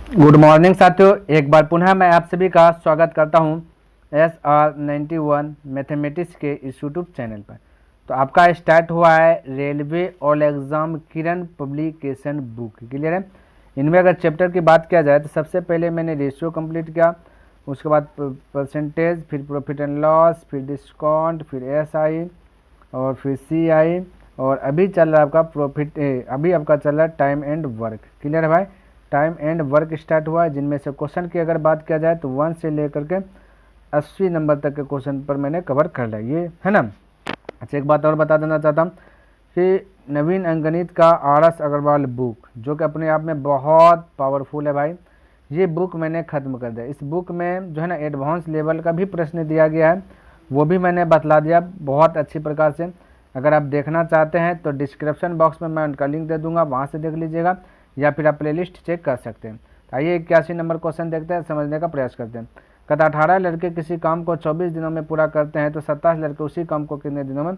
Good morning साथियों, एक बार पुनः मैं आप सभी का स्वागत करता हूं SR91 मैथमेटिक्स के इस यूट्यूब चैनल पर। तो आपका स्टार्ट हुआ है रेलवे और एग्ज़ाम किरण पब्लिकेशन बुक, क्लियर है। इनमें अगर चैप्टर की बात किया जाए तो सबसे पहले मैंने रेशियो कंप्लीट किया, उसके बाद परसेंटेज, फिर प्रॉफिट एंड लॉस, फिर डिस्काउंट, फिर SI और फिर CI, और अभी चल रहा है आपका अभी आपका चल रहा है टाइम एंड वर्क, क्लियर है भाई। टाइम एंड वर्क स्टार्ट हुआ है, जिनमें से क्वेश्चन की अगर बात किया जाए तो 1 से लेकर के 80 नंबर तक के क्वेश्चन पर मैंने कवर कर लिया, ये है ना। अच्छा, एक बात और बता देना चाहता हूँ कि नवीन अंकगणित का RS अग्रवाल बुक, जो कि अपने आप में बहुत पावरफुल है भाई, ये बुक मैंने ख़त्म कर दिया। इस बुक में जो है ना एडवांस लेवल का भी प्रश्न दिया गया है, वो भी मैंने बतला दिया बहुत अच्छी प्रकार से। अगर आप देखना चाहते हैं तो डिस्क्रिप्शन बॉक्स में मैं उनका लिंक दे दूंगा, वहाँ से देख लीजिएगा, या फिर आप प्लेलिस्ट चेक कर सकते हैं। आइए 81 नंबर क्वेश्चन देखते हैं, समझने का प्रयास करते हैं। कहता 18 लड़के किसी काम को 24 दिनों में पूरा करते हैं तो 27 लड़के उसी काम को कितने दिनों में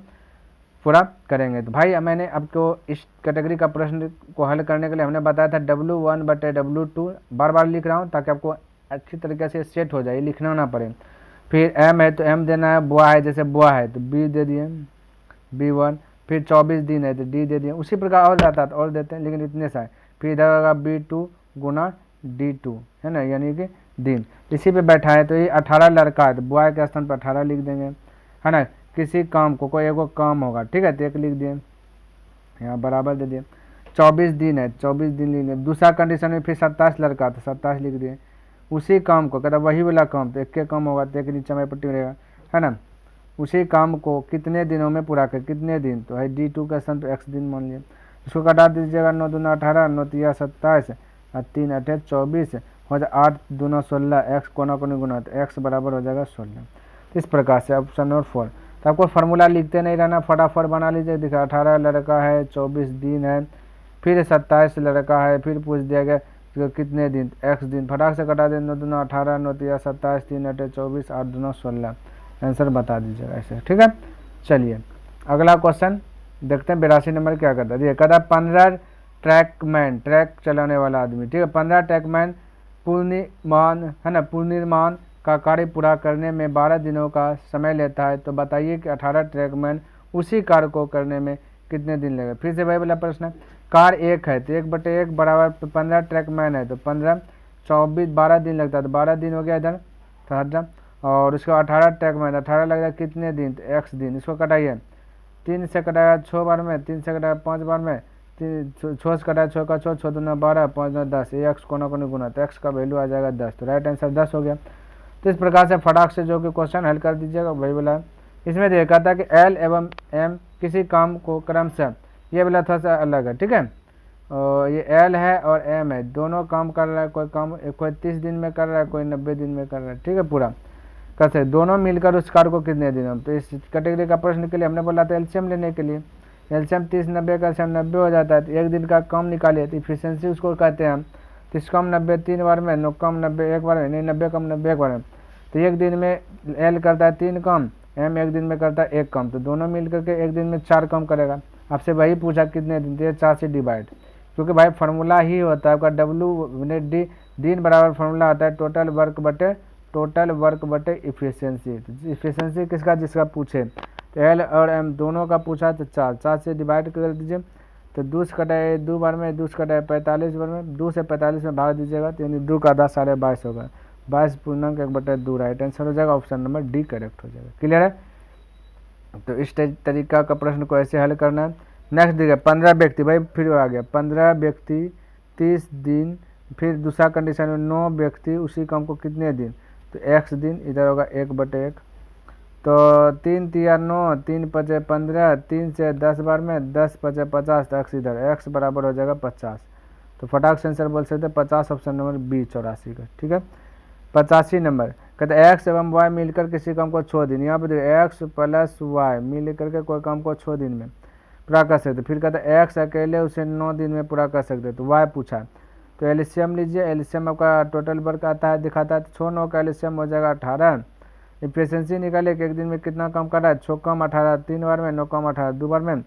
पूरा करेंगे। तो भाई मैंने आपको इस कैटेगरी का प्रश्न को हल करने के लिए हमने बताया था W1/W2, बार बार लिख रहा हूँ ताकि आपको अच्छी तरीके से सेट हो जाए, लिखना ना पड़े। फिर M है तो M देना है, बुआ है जैसे बुआ है तो B दे दिए B1, फिर 24 दिन है तो D दे दिए। उसी प्रकार और रहता तो और देते हैं, लेकिन इतने सारे। फिर इधर होगा B2 गुना D2, है ना, यानी कि दिन। इसी पे बैठा है तो ये 18 लड़का है तो बॉय के स्थान पर 18 लिख देंगे, है ना। किसी काम को, कोई एगो काम होगा, ठीक है, तो 1 लिख दिए, यहाँ बराबर दे दिए। 24 दिन है, 24 दिन लिख दिए। दूसरा कंडीशन में फिर 27 लड़का तो 27 लिख दिए। उसी काम को, कहता वही वाला काम, तो 1 के काम होगा तो 1 नीचे में पट्टी रहेगा, है ना। उसी काम को कितने दिनों में पूरा कर, कितने दिन, तो है D2 का स्थान तो X दिन मान लिया। इसको कटा दीजिएगा, 9 दूना 18, 9 तिया 27 और 3 8 24 हो जाए, 8 दूना 16, X कोना कोनी गुना तो X बराबर हो जाएगा 16। इस प्रकार से ऑप्शन नंबर 4। तो आपको फार्मूला लिखते नहीं रहना, फटाफट बना लीजिए। देखिए 18 लड़का है, 24 दिन है, फिर 27 लड़का है, फिर पूछ दिया गया तो कितने दिन, X दिन, फटाक से कटा दें, 9 दूना 18, 9 तिया 27, 3 8 24, 8 दूना 16, आंसर बता दीजिएगा ऐसे, ठीक है। चलिए अगला क्वेश्चन देखते हैं। 82 नंबर क्या करता है, कहता है 15 ट्रैकमैन, ट्रैक चलाने वाला आदमी, ठीक है, 15 ट्रैकमैन पूर्णिमान, है ना, पूर्णिमान का कार्य पूरा करने में 12 दिनों का समय लेता है, तो बताइए कि 18 ट्रैकमैन उसी कार्य को करने में कितने दिन लगेगा। फिर से वही वाला प्रश्न है, कार 1 है तो 1/1 बराबर 15 ट्रैकमैन है तो 15, 24, 12 दिन लगता है तो 12 दिन हो गया इधर, तो और उसके 18 ट्रैकमैन, 18 लग जाए कितने दिन, तो X दिन। इसको कटाइए, 3 से कटाया 6 बार में, 3 से कटाया 5 बार में, 6 से कटाया 6 का 6, 6 दूना 12, 5 दूना 10, ये X कोना कोनी गुना, तो X का वैल्यू आ जाएगा 10, तो राइट आंसर 10 हो गया। तो इस प्रकार से फटाक से जो कि क्वेश्चन हल कर दीजिएगा, वही बोला है। इसमें देखा था कि L एवं M किसी काम को क्रमशः, ये वाला थोड़ा सा अलग है, ठीक है। और ये L है और M है, दोनों काम कर रहा है, कोई काम कोई 30 दिन में कर रहा है, कोई 90 दिन में कर रहा है, ठीक है, पूरा कैसे दोनों मिलकर उस कार्य को कितने दिन में। तो इस कैटेगरी का प्रश्न के लिए हमने बोला था एलसीएम लेने के लिए। एलसीएम 30 90 का एलसीएम 90 हो जाता है, तो 1 दिन का कम निकालिए तो इफिशियंसी उसको कहते हैं हम। 30 कम 90 3 बार में, 9 कम 90 1 बार में, नहीं 90 कम 90 1 बार में, तो 1 दिन में एल करता है 3 कम, M 1 दिन में करता है 1 कम, तो दोनों मिल करके 1 दिन में 4 कम करेगा। आपसे वही पूछा कितने दिन, तो 4 से डिवाइड, क्योंकि भाई फार्मूला ही होता है आपका W दिन बराबर फार्मूला आता है टोटल वर्क बटे इफिशियंसी। इफिशियंसी किसका, जिसका पूछे, तो L और M दोनों का पूछा तो 4 से डिवाइड कर दीजिए, तो 2 से कटाए 2 बार में, 2 से कटाए 45 बार में, 2 से 45 में भाग दीजिएगा तो यानी 2 का 10 साढ़े 22 होगा, 22 पूर्णांक 1/2 राइट आंसर हो जाएगा, ऑप्शन नंबर D करेक्ट हो जाएगा, क्लियर है। तो इस तरीका का प्रश्न को ऐसे हल करना है। नेक्स्ट देखिए 15 व्यक्ति, भाई फिर आ गया 15 व्यक्ति 30 दिन, फिर दूसरा कंडीशन में 9 व्यक्ति उसी काम को कितने दिन, तो X दिन, इधर होगा 1/1, तो 3 तिया 9, 3 पचे 15, 3 से 10 बार में, 10 पचे 50, तो X इधर, X बराबर हो जाएगा 50। तो फटाक से आंसर बोल सकते हैं 50, ऑप्शन नंबर B 84 का, ठीक है। 85 नंबर कहते हैं X एवं Y मिलकर किसी काम को 6 दिन, यहाँ पर देखिए X प्लस Y मिल करके कोई काम को 6 दिन में पूरा कर सकते। फिर कहते हैं X अकेले उसे 9 दिन में पूरा कर सकते, तो Y पूछा, तो एलसीएम लीजिए, एलसीएम आपका टोटल वर्क आता है दिखाता है, तो 6 9 का एलसीएम हो जाएगा 18। इफिशियंसी निकालिए कि 1 दिन में कितना काम कर रहा है, 6 कम 18 3 बार में, 9 कम 18 2 बार में,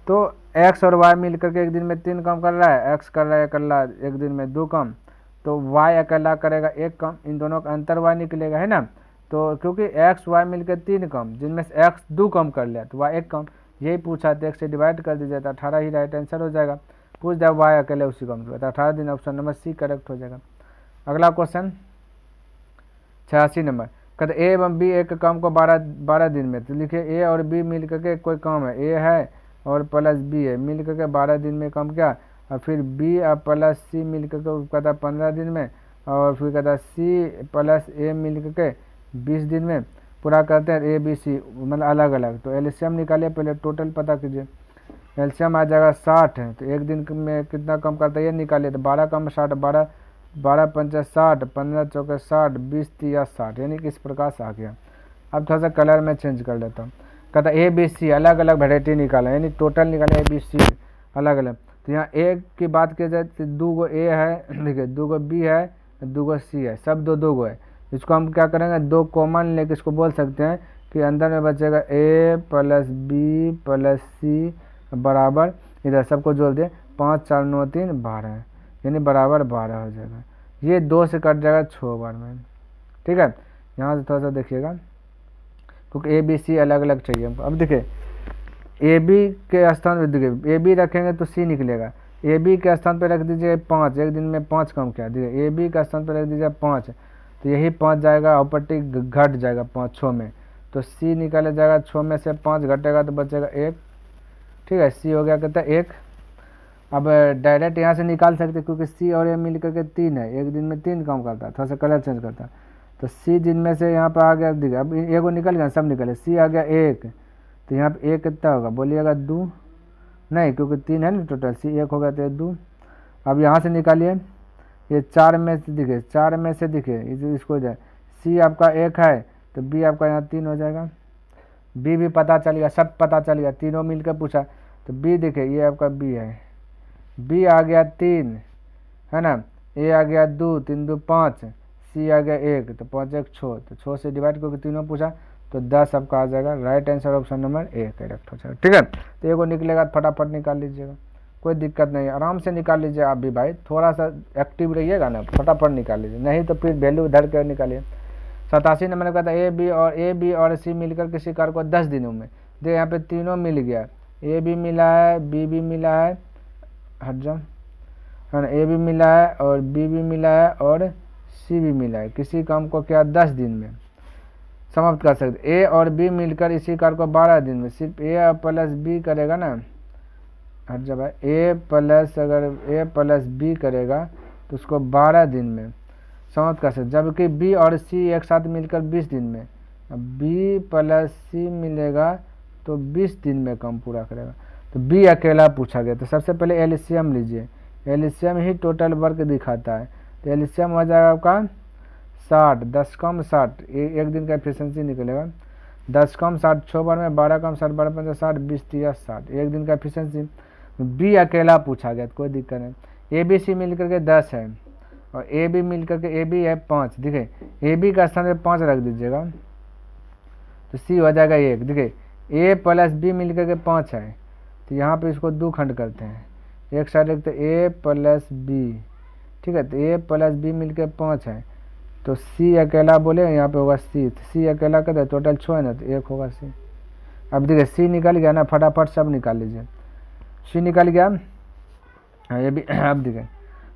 तो X और Y मिल करके 1 दिन में 3 काम कर रहा है, X कर रहा है 1 दिन में 2 काम, तो y अकेला करेगा एक काम, इन दोनों का अंतर y निकलेगा, है ना। तो क्योंकि x y मिलकर 3 काम, जिनमें से x 2 कम कर लिया तो y 1 काम, यही पूछा तो 1 से डिवाइड कर दीजिए तो 18 ही राइट आंसर हो जाएगा। पूछ दिया y अकेले उसी कम तो 18 दिन, ऑप्शन नंबर सी करेक्ट हो जाएगा। अगला क्वेश्चन 86 नंबर, कहते ए एवं बी एक काम को 12 दिन में, तो लिखिए ए और बी मिल करके कोई काम है, ए है और प्लस बी है, मिल करके 12 दिन में काम क्या, और फिर बी और प्लस सी मिल करके कहता 15 दिन में, और फिर कहता सी प्लस ए मिल करके 20 दिन में पूरा करते हैं। ए बी सी मतलब अलग अलग, तो एलसीएम निकालिए, पहले टोटल पता कीजिए। एलसीएम आ जाएगा 60 है, तो एक दिन में कितना कम करता है ये निकालिए, तो 12 कम 60, 12 पंचा 60, 15 चौके 60, 20 तिया 60, यानी कि इस प्रकार से आ गया। अब थोड़ा सा कलर में चेंज कर लेता हूँ। कहता ए बी सी अलग अलग वेराइटी निकाला, यानी टोटल निकाले ए बी सी अलग अलग। तो यहाँ ए की बात की जाए तो 2 गो ए है, देखिए 2 गो बी है, 2 गो सी है, सब 2 गो है। इसको हम क्या करेंगे, 2 कॉमन लेके इसको बोल सकते हैं कि अंदर में बचेगा ए प्लस बी प्लस सी बराबर, इधर सबको जोड़ दे 5 4 9 3 12, यानी बराबर 12 हो जाएगा। ये 2 से कट जाएगा 6 बार में, ठीक है। यहाँ से थोड़ा सा देखिएगा, क्योंकि ए बी सी अलग अलग चाहिए हमको। अब देखिए ए बी के स्थान पर, देखिए ए बी रखेंगे तो सी निकलेगा, ए बी के स्थान पर रख दीजिए 5, एक दिन में 5 कम किया, देखिए ए बी का स्थान पर रख दीजिए 5, तो यही 5 जाएगा, ऑपरेटी घट जाएगा 5 6 में, तो सी निकाला जाएगा, 6 में से 5 घटेगा तो बचेगा 1, ठीक है। सी हो गया कहता है 1। अब डायरेक्ट यहाँ से निकाल सकते क्योंकि सी और ए मिल करके 3 है, एक दिन में 3 काम करता है, थोड़ा सा कलर चेंज करता है, तो सी दिन में से यहाँ पर आ गया, देखिए अब एगो निकल गया, सब निकले, सी आ गया 1, तो यहाँ पे 1 कितना होगा बोलिएगा 2, नहीं क्योंकि 3 है ना टोटल, सी 1 हो गया तो 2। अब यहाँ से निकालिए, ये 4 में से देखिए, 4 में से देखिए इसको जाए, सी आपका 1 है तो बी आपका यहाँ 3 हो जाएगा, बी भी पता चल गया, सब पता चल गया, तीनों मिलकर पूछा, तो बी देखिए ये आपका बी है, बी आ गया 3 है ना, ए आ गया 2, 3 2 5, सी आ गया 1, तो 5 1 6, तो 6 से डिवाइड करके तीनों पूछा तो 10 आपका आ जाएगा। Right answer option number A correct हो जाएगा, ठीक है। तो एगो निकलेगा फटाफट निकाल लीजिएगा, कोई दिक्कत नहीं, आराम से निकाल लीजिए आप भी भाई, थोड़ा सा एक्टिव रहिएगा ना, फटाफट निकाल लीजिए, नहीं तो फिर वैल्यू उधर कर निकालिए। 87 नंबर का था ए बी और सी मिलकर किसी कार को 10 दिनों में, देखिए यहाँ पे तीनों मिल गया, ए भी मिला है, बी भी मिला है, हट जाओ, है ना, ए भी मिला है और बी भी मिला है और सी भी मिला है, किसी काम को क्या 10 दिन में समाप्त कर सकते। ए और बी मिलकर इसी कार को 12 दिन में, सिर्फ ए प्लस बी करेगा ना, हट जा भाई, ए प्लस अगर ए प्लस बी करेगा तो उसको 12 दिन में समाप्त कर सकते, जबकि बी और सी एक साथ मिलकर 20 दिन में, बी प्लस सी मिलेगा तो 20 दिन में काम पूरा करेगा, तो बी अकेला पूछा गया। तो सबसे पहले एलसीएम लीजिए, एलसीएम ही टोटल वर्क दिखाता है, तो एलसीएम हो जाएगा आपका 60, 10 कम 60, एक दिन का एफिशिएंसी निकलेगा, 10 कम 60 6 बार में, 12 कम 60, 12 पंजा 60, 20 तिया 60, एक दिन का एफिशिएंसी। बी अकेला पूछा गया, कोई दिक्कत नहीं। ए बी सी मिल करके 10 है और ए बी मिल करके ए बी है 5, देखिए ए बी का स्थान पे 5 रख दीजिएगा तो सी हो जाएगा 1, देखिए ए प्लस बी मिल करके 5 है, तो यहाँ पे इसको 2 खंड करते हैं, एक साइड रखते ए प्लस बी, ठीक है, तो ए प्लस बी मिल के 5 है, तो सी अकेला बोले यहाँ पे होगा सी, तो सी अकेला कहते हैं, टोटल 6 है ना, तो 1 होगा सी। अब देखिए सी निकल गया ना, फटाफट सब निकाल लीजिए, सी निकल गया, हाँ ये भी, अब देखिए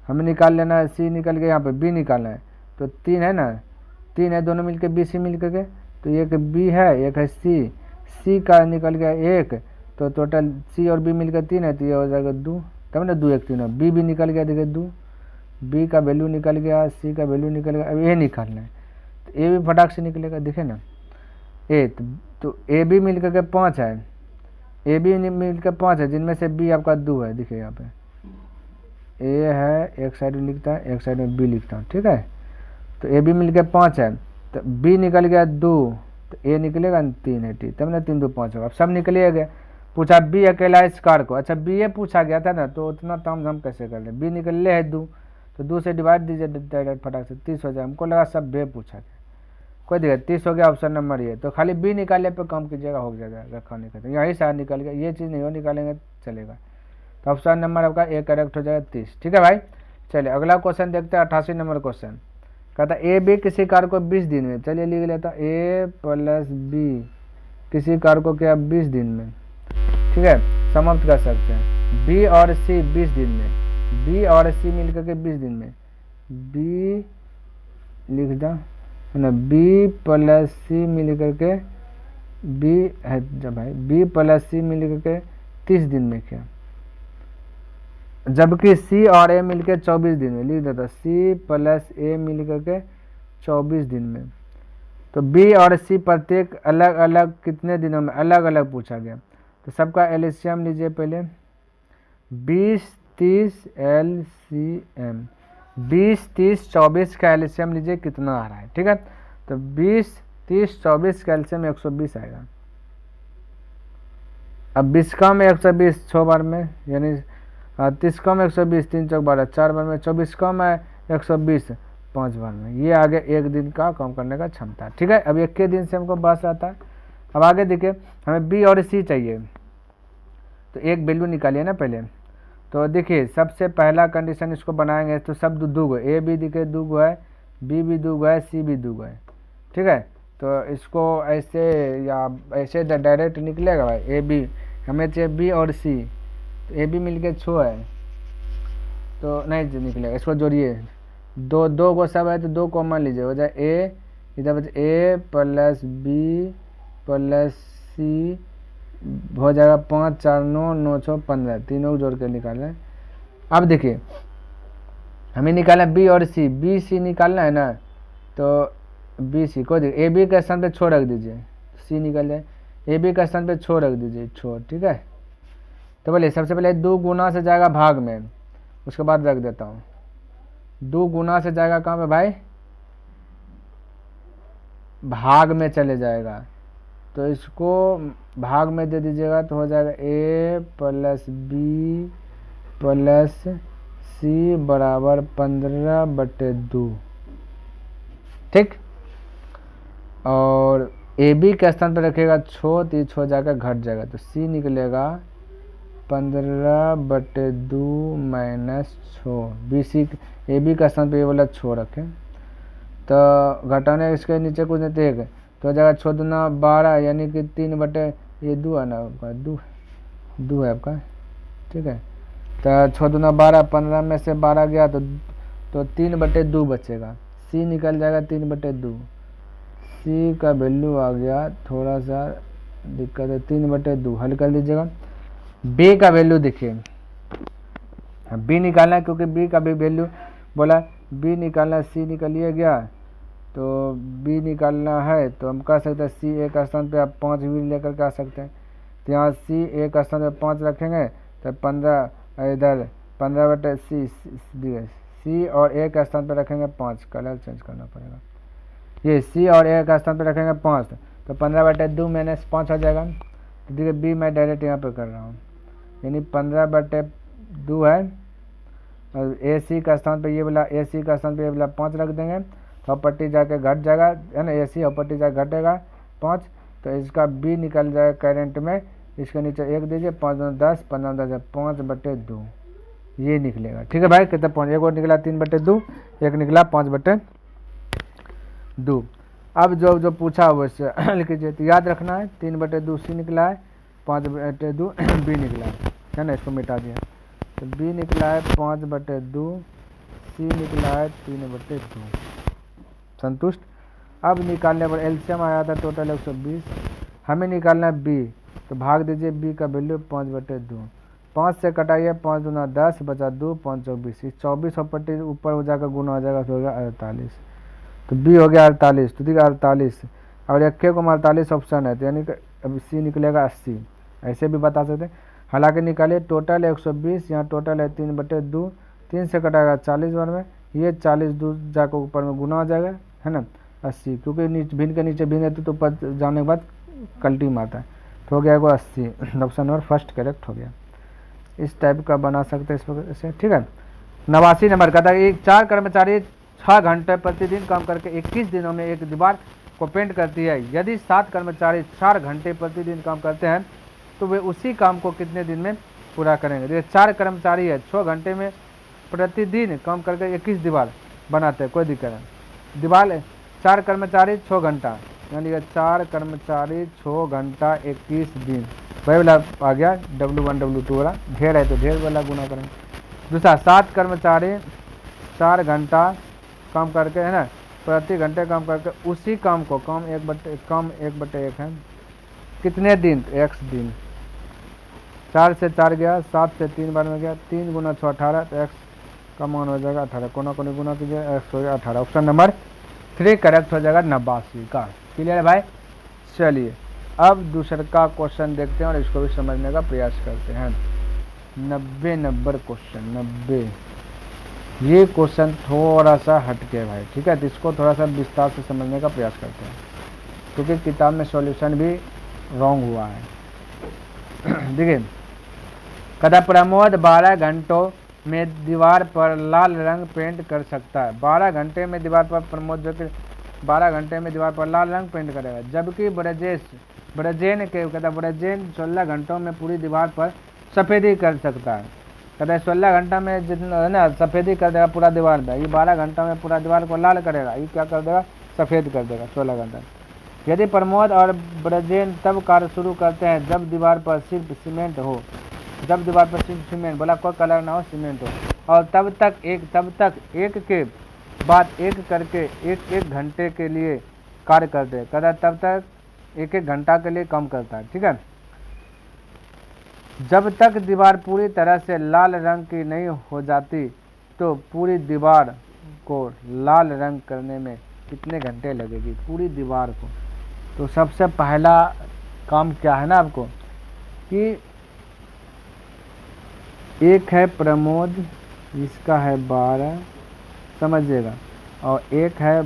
हमें निकाल लेना है, सी निकल गया, यहाँ पे बी निकालना है, तो 3 है ना, 3 है, दोनों मिलके बी सी मिल करके, तो एक बी है एक है सी, सी का निकल गया 1, तो टोटल सी और बी मिलकर 3 है, तो ये हो जाएगा 2, तब ना 2 1 3, बी भी निकल गया, देखिए 2, बी का वैल्यू निकल गया, सी का वैल्यू निकल गया, अब ए निकालना है, तो ए भी फटाक से निकलेगा, देखे ना ए, तो ए बी मिल करके 5 है, ए बी मिलकर 5 है, जिनमें से बी आपका 2 है, देखिए यहाँ पे ए है, एक साइड में लिखता है, एक साइड में बी लिखता हूँ, ठीक है, तो ए बी मिलकर 5 है, तो बी निकल गया 2, तो ए निकलेगा 3 है, तब ना 3 2 5 होगा, अब सब निकलिए गया। पूछा बी अकेला इस कार को, अच्छा बी ए पूछा गया था ना, तो उतना ताम झाम कैसे कर ले, बी निकल ले है 2, तो 2 से डिवाइड दीजिए डायरेक्ट फटाक से, 30 हो जाए, हमको लगा सब बे पूछा गया, कोई दिक्कत, 30 हो गया ऑप्शन नंबर ये, तो खाली बी निकालने पे कम कीजिएगा, हो जाएगा रखा नहीं, यही सारा निकल गया, ये चीज़ नहीं हो निकालेंगे चलेगा, तो ऑप्शन नंबर आपका ए करेक्ट हो जाएगा 30, ठीक है भाई। चलिए अगला क्वेश्चन देखते हैं, 88 नंबर क्वेश्चन। कहता ए बी किसी कार्य को 20 दिन में, चलिए लिख लेता ए प्लस बी किसी कार्य को क्या 20 दिन में, ठीक है, समाप्त कर सकते हैं। बी और सी 20 दिन में, बी और सी मिलकर के 20 दिन में, बी लिख दा ना, बी प्लस सी मिलकर के बी है जब भाई बी प्लस सी मिलकर के 30 दिन में क्या, जबकि सी और ए मिलकर 24 दिन में, लिख देता सी प्लस ए मिलकर के 24 दिन में। तो बी और सी प्रत्येक अलग अलग कितने दिनों में, अलग अलग पूछा गया। तो सबका एलसीएम लीजिए पहले, 20 30 LCM, 20 30 24 का एलसीएम लीजिए कितना आ रहा है, ठीक है। तो 20 30 24 का एलसीएम 120 आएगा। अब 20 का में 120 6 बार में, यानी 30 का में 120 3 चौक 12 4 बार में, 24 का में 120 5 बार में। ये आगे एक दिन का काम करने का क्षमता, ठीक है। अब एक के दिन से हमको बस आता है। अब आगे देखिए, हमें बी और सी चाहिए, तो एक वैल्यू निकालिए ना पहले। तो देखिए सबसे पहला कंडीशन इसको बनाएंगे तो सब दो गो, ए बी दिखे 2 गो है, बी भी 2 गो है, सी भी 2 गो है, ठीक है। तो इसको ऐसे या ऐसे डायरेक्ट निकलेगा भाई, ए बी हमें चाहिए बी और सी, तो ए बी मिल के 6 है, तो नहीं निकलेगा, इसको जोड़िए, दो को सब है तो 2 कॉमन लीजिए, हो जाए ए, इधर बचे ए प्लस बी प्लस सी, हो जाएगा 5 4 9 9 6 15, तीनों को जोड़ के निकालना है। अब देखिए हमें निकालना है बी और सी, बी सी निकालना है ना, तो बी सी को देखिए ए बी के स्थान पे छोड़ रख दीजिए, सी निकल जाए, ए बी के स्थान पे छोड़ रख दीजिए, छोड़, ठीक है। तो बोले सबसे पहले 2 गुना से जाएगा भाग में, उसके बाद रख देता हूँ, 2 गुना से जाएगा कहाँ पे भाई, भाग में चले जाएगा, तो इसको भाग में दे दीजिएगा, तो हो जाएगा ए प्लस बी प्लस सी बराबर 15/2, ठीक। और ए बी के स्थान पर रखेगा 6, तो 6 जाकर घट जाएगा, तो सी निकलेगा 15/2 minus 6। B C A B का स्थान पर ये वाला 6 रखें, तो घटाने इसके नीचे कुछ नहीं, एक तो हो जाएगा 6 दूना 12, यानी कि 3/, ये 2 है ना, 2 है आपका, ठीक है। तो 6 दूना 12, 15 में से 12 गया तो 3/2 बचेगा, सी निकल जाएगा 3/2। सी का वैल्यू आ गया, थोड़ा सा दिक्कत है, 3/2 हल कर लीजिएगा। बी का वैल्यू देखिए, बी निकालना है क्योंकि बी का भी वैल्यू बोला, बी निकालना, सी निकलिए गया, तो बी निकालना है तो हम कह सकते हैं सी एक स्थान पे आप 5 भी लेकर के आ सकते हैं, तो यहाँ सी एक स्थान पे 5 रखेंगे तो 15, इधर 15/सी, सी और एक स्थान पे रखेंगे 5, कलर चेंज करना पड़ेगा, ये सी और एक स्थान पे रखेंगे 5, तो 15/2 माइनस 5 हो जाएगा। तो देखिए बी मैं डायरेक्ट यहाँ पे कर रहा हूँ, यानी 15/2 है, और ए सी का स्थान पे ये वाला, ए सी का स्थान पे ये वाला 5 रख देंगे, तो पट्टी जाके घट जाएगा, है ना, ए सी और पट्टी जाके घटेगा 5, तो इसका बी निकल जाएगा करंट में, इसके नीचे 1 दीजिए, 5 2 10, 15 10 5/2 ये निकलेगा, ठीक है भाई। कितना 5, एक और निकला 3/2, एक निकला 5/2। अब जो पूछा वैसे लिख लीजिए, तो याद रखना है 3/2 सी निकला है, 5/2 बी निकला है ना, इसको मिटा दिया, तो बी निकला है 5/2, सी निकला है 3/2, संतुष्ट। अब निकालने पर एलसीएम आया था टोटल 120, हमें निकालना है बी, तो भाग दीजिए बी का वैल्यू 5/2, 5 से कटाइए, 5 दूना 10 बचा 2, 5 24, 24 और पट्टी ऊपर हो जाकर गुना हो जाएगा, तो हो गया 48, तो बी हो गया 48, तो देखिए 48 और एक को 48 ऑप्शन है, तो यानी कि अब सी निकलेगा 80, ऐसे भी बता सकते हैं। हालांकि निकालिए टोटल 120, यहाँ टोटल है 3/2, 3 से कटाएगा 40 बार में, ये 40 दूर जाकर ऊपर में गुना हो जाएगा, है ना 80, क्योंकि भिन्न के नीचे भिन्न रहती तो ऊपर जाने के बाद कल्टी मारता है, तो हो गया वो 80, ऑप्शन नंबर फर्स्ट करेक्ट हो गया। इस टाइप का बना सकते हैं इस वजह से, ठीक है। 89 नंबर का था, एक 4 कर्मचारी 6 घंटे प्रतिदिन काम करके 21 दिनों में एक दीवार को पेंट करती है। यदि 7 कर्मचारी 4 घंटे प्रतिदिन काम करते हैं तो वे उसी काम को कितने दिन में पूरा करेंगे। देखिए 4 कर्मचारी है, 6 घंटे में प्रतिदिन काम करके 21 दीवार बनाते हैं, कोई दिक्कत नहीं। दीवार 4 कर्मचारी 6 घंटा, यानी 4 कर्मचारी 6 घंटा 21 दिन, वही वाला आ गया W1 W2 वाला, ढेर है तो ढेर वाला गुना करेंगे। दूसरा 7 कर्मचारी 4 घंटा काम करके, है ना, प्रति घंटे काम करके उसी काम को कम 1/1 है, कितने दिन, x दिन। 4 से 4 गया, 7 से 3 बार में गया, 3 गुना 6 18, तो x का मान हो जाएगा 18, कोना कोनी गुना कीजिए, x हो गया 18। ऑप्शन नंबर 3 करेक्ट हो जाएगा 89 का। क्लियर है भाई। चलिए अब दूसरा का क्वेश्चन देखते हैं और इसको भी समझने का प्रयास करते हैं। 90 नंबर क्वेश्चन, 90। ये क्वेश्चन थोड़ा सा हटके है भाई, ठीक है, तो इसको थोड़ा सा विस्तार से समझने का प्रयास करते हैं, क्योंकि किताब में सॉल्यूशन भी रॉन्ग हुआ है। देखिए, कदा प्रमोद 12 घंटों में दीवार पर लाल रंग पेंट कर सकता है। 12 घंटे में दीवार पर प्रमोद जो कि 12 घंटे में दीवार पर लाल रंग पेंट करेगा, जबकि ब्रजेन 16 घंटों में पूरी दीवार पर सफ़ेदी कर सकता है। कहते हैं 16 घंटा में जितना है ना सफ़ेदी कर देगा पूरा दीवार में, ये 12 घंटा में पूरा दीवार को लाल करेगा, ये क्या कर देगा, सफ़ेद कर देगा 16 घंटा। यदि प्रमोद और ब्रजेन तब कार्य शुरू करते हैं जब दीवार पर सिर्फ सीमेंट हो, जब दीवार पर सिर्फ सीमेंट, बोला कोई कलर ना हो, सीमेंट हो, और तब तक एक के बाद एक करके एक घंटे के लिए कार्य करते हैं, कहता तब तक एक घंटा के लिए काम करता है, ठीक है। जब तक दीवार पूरी तरह से लाल रंग की नहीं हो जाती तो पूरी दीवार को लाल रंग करने में कितने घंटे लगेगी, पूरी दीवार को। तो सबसे पहला काम क्या है ना आपको, कि एक है प्रमोद, इसका है 12, समझिएगा, और एक है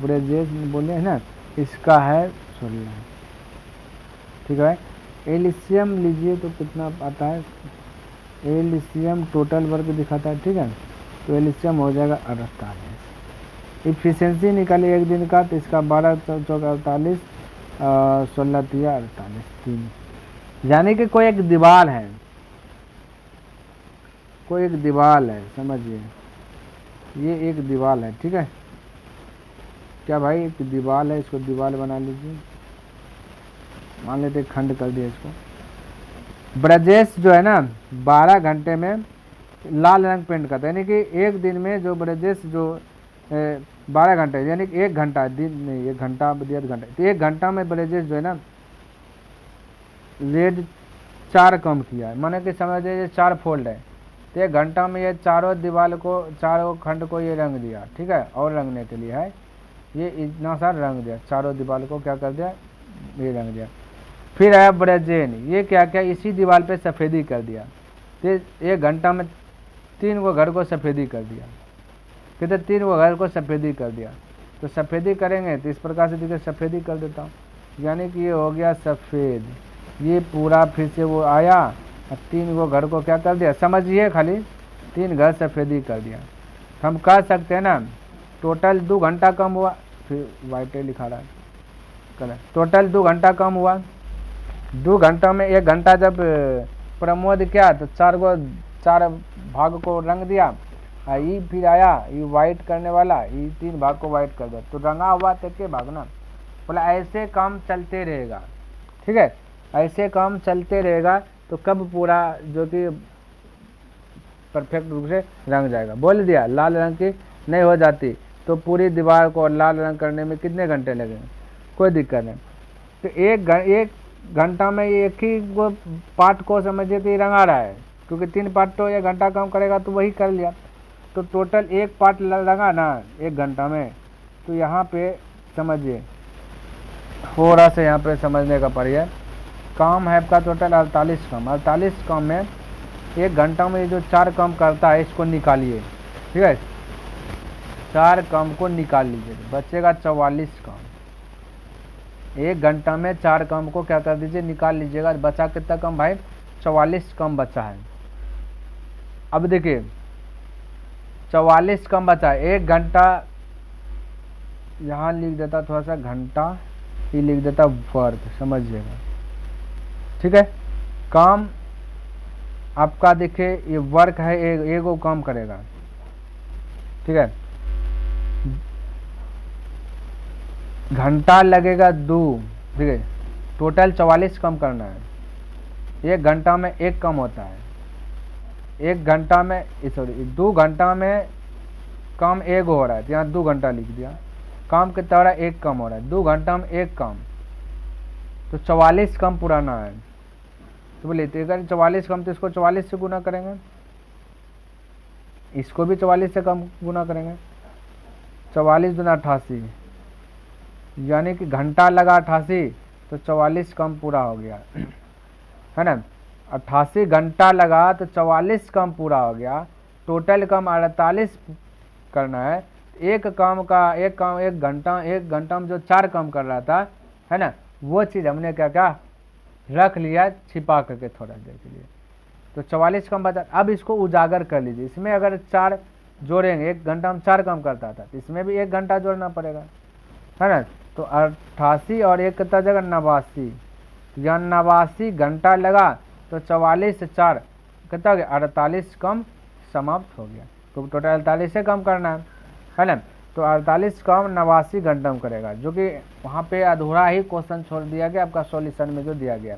ब्रजेश बोले है ना, इसका है 16, ठीक है। एलसीएम लीजिए तो कितना आता है, एलसीएम टोटल वर्क दिखाता है, ठीक है, तो एलसीएम हो जाएगा 48। इफिशियंसी निकालिए एक दिन का, तो इसका 12 चौक 48, 16 तिया 48, 3, यानी कि कोई एक दीवार है, कोई एक दीवार है, समझिए, ये एक दीवार है, ठीक है, क्या भाई एक दीवार है, इसको दीवार बना लीजिए, मान लेते खंड कर दिया इसको। ब्रजेश जो है ना 12 घंटे में लाल रंग पेंट करता है, यानी कि एक दिन में जो ब्रजेश जो 12 घंटे, यानी कि 1 घंटा दिन नहीं, 1 घंटा बदिया घंटा, तो 1 घंटा में ब्रजेश जो है ना रेड 4 कम किया है, माने कि समझिए 4 फोल्ड है, तो 1 घंटा में ये चारों दीवार को, चारों खंड को ये रंग दिया, ठीक है, और रंगने के लिए है, ये इतना सा रंग दिया, चारों दीवार को क्या कर दिया, ये रंग दिया। फिर आया ब्रजेन, ये क्या क्या इसी दीवार पे सफ़ेदी कर दिया, तो 1 घंटा में 3 गो घर को सफ़ेदी कर दिया, कहते 3 गो घर को सफ़ेदी कर दिया, तो सफ़ेदी करेंगे तो इस प्रकार से देखिए सफ़ेदी कर देता हूँ, यानी कि ये हो गया सफ़ेद, ये पूरा फिर से वो आया और 3 गो घर को क्या कर दिया, समझिए खाली 3 घर सफ़ेदी कर दिया। हम कह सकते हैं ना टोटल 2 घंटा कम हुआ, फिर वाइट लिखा रहा है कलर, टोटल 2 घंटा कम हुआ, 2 घंटा में 1 घंटा जब प्रमोद क्या तो 4 भाग को रंग दिया, ये फिर आया ये वाइट करने वाला, ये 3 भाग को वाइट कर दिया, तो रंगा हुआ तो के भाग ना, बोला ऐसे काम चलते रहेगा, ठीक है, ऐसे काम चलते रहेगा, तो कब पूरा जो कि परफेक्ट रूप से रंग जाएगा। बोल दिया लाल रंग की नहीं हो जाती तो पूरी दीवार को लाल रंग करने में कितने घंटे लगेंगे, कोई दिक्कत नहीं। तो एक घंटा में एक ही वो पार्ट को समझिए कि रंगा रहा है, क्योंकि 3 पार्ट तो 1 घंटा काम करेगा तो वही कर लिया, तो टोटल 1 पार्ट रंगा ना 1 घंटा में, तो यहाँ पे समझिए थोड़ा सा यहाँ पे समझने का पड़िए, काम है आपका टोटल 48 काम, 48 काम में 1 घंटा में जो 4 काम करता है इसको निकालिए, ठीक है, 4 काम को निकाल लीजिए, बचेगा 44 काम। 1 घंटा में 4 काम को क्या कर दीजिए, निकाल लीजिएगा, बचा कितना कम भाई, 44 कम बचा है। अब देखिए 44 कम बचा है, 1 घंटा यहाँ लिख देता थोड़ा सा घंटा, ये लिख देता वर्क, समझिएगा, ठीक है। काम आपका देखिए ये वर्क है, एक वो काम करेगा, ठीक है। घंटा लगेगा 2, ठीक है। टोटल 44 काम करना है। 1 घंटा में 1 काम होता है। 1 घंटा में सॉरी 2 घंटा में काम 1 हो रहा है, तो यहाँ 2 घंटा लिख दिया। काम कितना हो रहा है? 1 काम हो रहा है। 2 घंटा में 1 काम, तो 44 काम पुराना है। तो बोले तो अगर 44 काम, तो इसको 44 से गुना करेंगे, इसको भी 44 से कम गुना करेंगे। 44 दूना 88, यानी कि घंटा लगा 88, तो 44 कम पूरा हो गया, है ना। 88 घंटा लगा तो 44 कम पूरा हो गया। टोटल कम 48 करना है। एक घंटा में जो 4 काम कर रहा था, है ना, वो चीज़ हमने क्या क्या रख लिया छिपा करके थोड़ा देर के लिए। तो 44 कम बचा। अब इसको उजागर कर लीजिए। इसमें अगर 4 जोड़ेंगे, 1 घंटा में 4 काम करता था, तो इसमें भी 1 घंटा जोड़ना पड़ेगा, है ना। तो 88 और 1 कितना जगह 89, या 89 घंटा लगा, तो 44 से 4 कितना हो गया? 48 कम समाप्त हो गया। तो टोटल 48 से कम करना है ना। तो 48 कम 89 घंटा में करेगा, जो कि वहाँ पे अधूरा ही क्वेश्चन छोड़ दिया गया आपका सॉल्यूशन में जो दिया गया।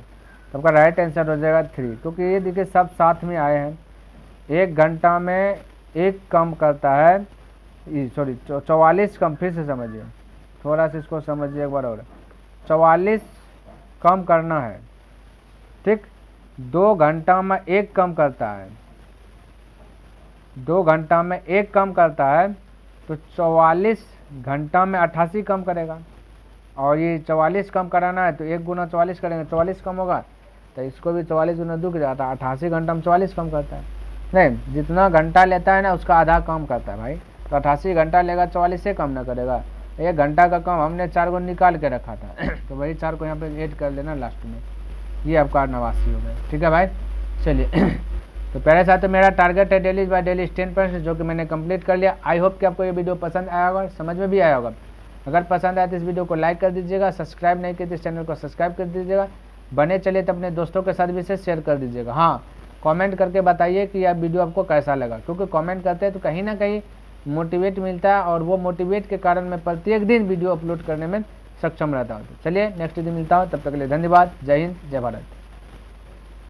तो आपका राइट आंसर हो जाएगा 3, क्योंकि ये देखिए सब साथ में आए हैं। 1 घंटा में 1 कम करता है, सॉरी 44 कम, फिर से समझिए, थोड़ा सा इसको समझिए एक बार और। 44 कम करना है, ठीक। 2 घंटा में 1 कम करता है, 2 घंटा में 1 कम करता है, तो 44 घंटा में 88 कम करेगा। और ये 44 कम कराना है, तो 1 गुना 44 करेंगे, 44 कम होगा, तो इसको भी 44 गुना 2 जाता है। 88 घंटा में 44 कम करता है, नहीं, जितना घंटा लेता है ना उसका आधा कम करता है भाई। तो 88 घंटा लेगा, 44 से कम ना करेगा। 1 घंटा का काम हमने 4 को निकाल के रखा था, तो वही 4 को यहाँ पे ऐड कर लेना लास्ट में। ये आपका 89 हो गया, ठीक है भाई। चलिए तो पहले साथ मेरा टारगेट है डेली बाय डेली 10%, जो कि मैंने कंप्लीट कर लिया। आई होप कि आपको ये वीडियो पसंद आया होगा, समझ में भी आया होगा। अगर पसंद आया तो इस वीडियो को लाइक कर दीजिएगा, सब्सक्राइब नहीं किया तो इस चैनल को सब्सक्राइब कर दीजिएगा। बने चलिए तो अपने दोस्तों के साथ भी इसे शेयर कर दीजिएगा। हाँ, कमेंट करके बताइए कि यह वीडियो आपको कैसा लगा, क्योंकि कमेंट करते हैं तो कहीं ना कहीं मोटिवेट मिलता है, और वो मोटिवेट के कारण मैं प्रत्येक दिन वीडियो अपलोड करने में सक्षम रहता हूँ। तो चलिए नेक्स्ट दिन मिलता हूँ, तब तक के लिए धन्यवाद। जय हिंद, जय भारत।